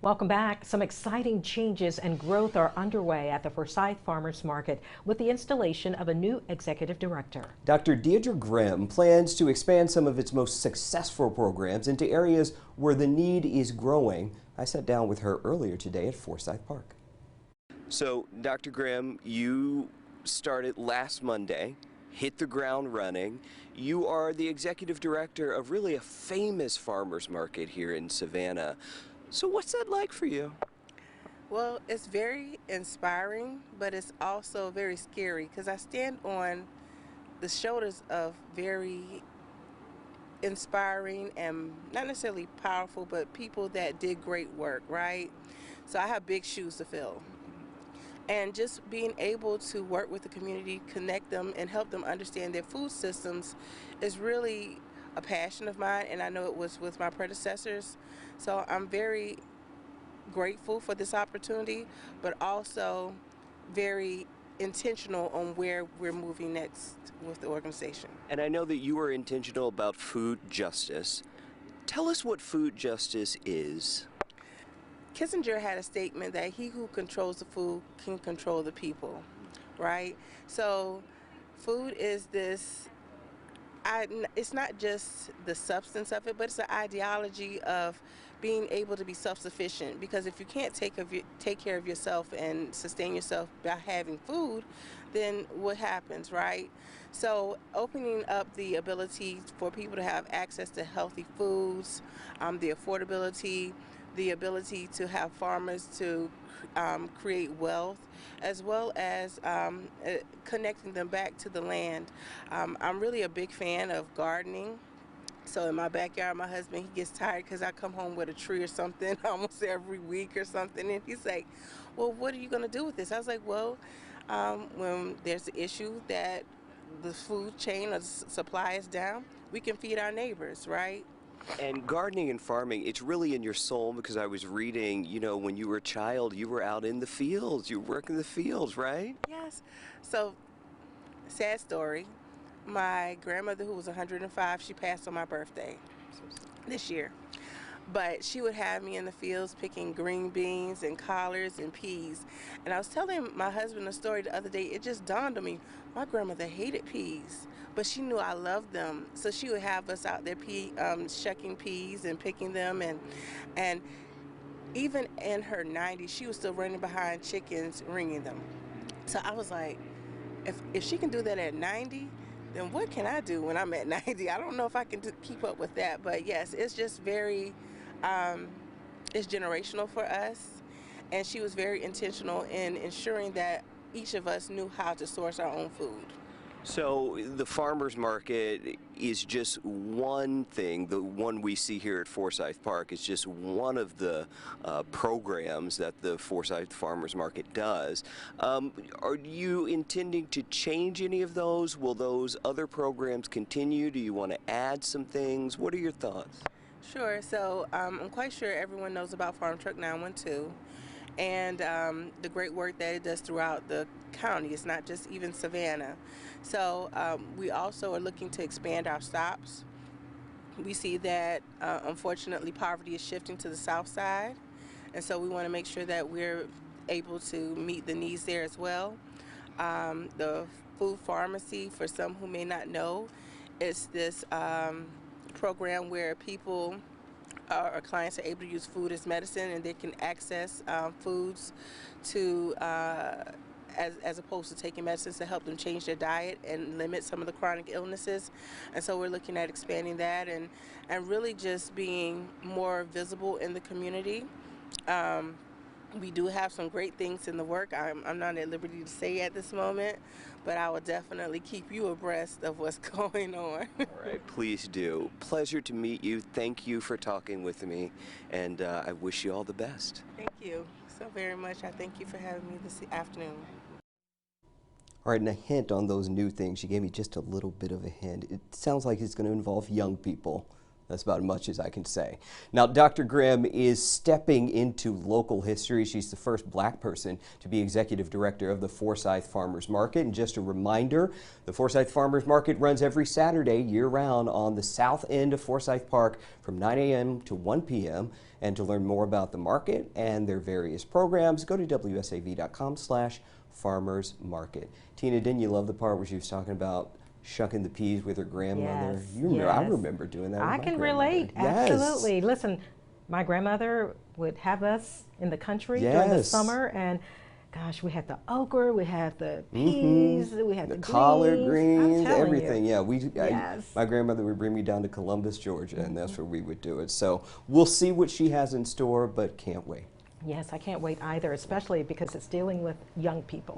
Welcome back. Some exciting changes and growth are underway at the Forsyth Farmers Market with the installation of a new executive director. Dr. Deirdre Grimm plans to expand some of its most successful programs into areas where the need is growing. I sat down with her earlier today at Forsyth Park. So, Dr. Grimm, you started last Monday, hit the ground running. You are the executive director of really a famous farmers market here in Savannah. So what's that like for you? Well, it's very inspiring, but it's also very scary because I stand on the shoulders of very inspiring and not necessarily powerful, but people that did great work, right? So I have big shoes to fill. And just being able to work with the community, connect them, and help them understand their food systems is really a passion of mine, and I know it was with my predecessors. So I'm very grateful for this opportunity, but also very intentional on where we're moving next with the organization. And I know that you are intentional about food justice. Tell us what food justice is. Kissinger had a statement that he who controls the food can control the people, right? So food is this, it's not just the substance of it, but it's the ideology of being able to be self-sufficient, because if you can't take care of yourself and sustain yourself by having food, then what happens, right? So opening up the ability for people to have access to healthy foods, the affordability, the ability to have farmers to create wealth, as well as connecting them back to the land. I'm really a big fan of gardening. So in my backyard, my husband, he gets tired because I come home with a tree or something almost every week or something. And he's like, well, what are you going to do with this? I was like, well, when there's an issue that the food chain or the supply is down, we can feed our neighbors, right? And gardening and farming, it's really in your soul, because I was reading, you know, when you were a child, you were out in the fields, you were working the fields, right? Yes. So, sad story. My grandmother, who was 105, she passed on my birthday this year. But she would have me in the fields picking green beans and collards and peas. And I was telling my husband a story the other day. It just dawned on me, my grandmother hated peas, but she knew I loved them. So she would have us out there shucking peas and picking them. And even in her 90s, she was still running behind chickens, ringing them. So I was like, if she can do that at 90, then what can I do when I'm at 90? I don't know if I can keep up with that, but yes, it's just very, it's generational for us, and she was very intentional in ensuring that each of us knew how to source our own food. So the farmers market is just one thing. The one we see here at Forsyth Park is just one of the programs that the Forsyth Farmers Market does. Are you intending to change any of those? Will those other programs continue? Do you want to add some things? What are your thoughts? Sure. So I'm quite sure everyone knows about Farm Truck 912 and the great work that it does throughout the county. It's not just even Savannah. So we also are looking to expand our stops. We see that unfortunately poverty is shifting to the south side, and so we want to make sure that we're able to meet the needs there as well. The food pharmacy, for some who may not know, it's this program where people, our clients, are able to use food as medicine, and they can access foods to as opposed to taking medicines to help them change their diet and limit some of the chronic illnesses. And so we're looking at expanding that and really just being more visible in the community. We do have some great things in the work. I'm not at liberty to say at this moment, but I will definitely keep you abreast of what's going on. All right, please do. Pleasure to meet you. Thank you for talking with me, and I wish you all the best. Thank you so very much. I thank you for having me this afternoon. All right, and a hint on those new things. She gave me just a little bit of a hint. It sounds like it's going to involve young people. That's about as much as I can say. Now, Dr. Graham is stepping into local history. She's the first black person to be executive director of the Forsyth Farmers Market. And just a reminder, the Forsyth Farmers Market runs every Saturday year-round on the south end of Forsyth Park from 9 a.m. to 1 p.m. And to learn more about the market and their various programs, go to wsav.com/farmersmarket. Tina, didn't you love the part where she was talking about shucking the peas with her grandmother? Yes, You remember, yes. I remember doing that with I my can grandmother. relate, Yes. absolutely. Listen, my grandmother would have us in the country during the Yes. summer, and gosh, we had the okra, we had the peas, we had the collard greens, I'm telling everything. you. Yeah, Yes. my grandmother would bring me down to Columbus, Georgia, and that's where we would do it. So we'll see what she has in store, but can't wait. Yes, I can't wait either, especially because it's dealing with young people.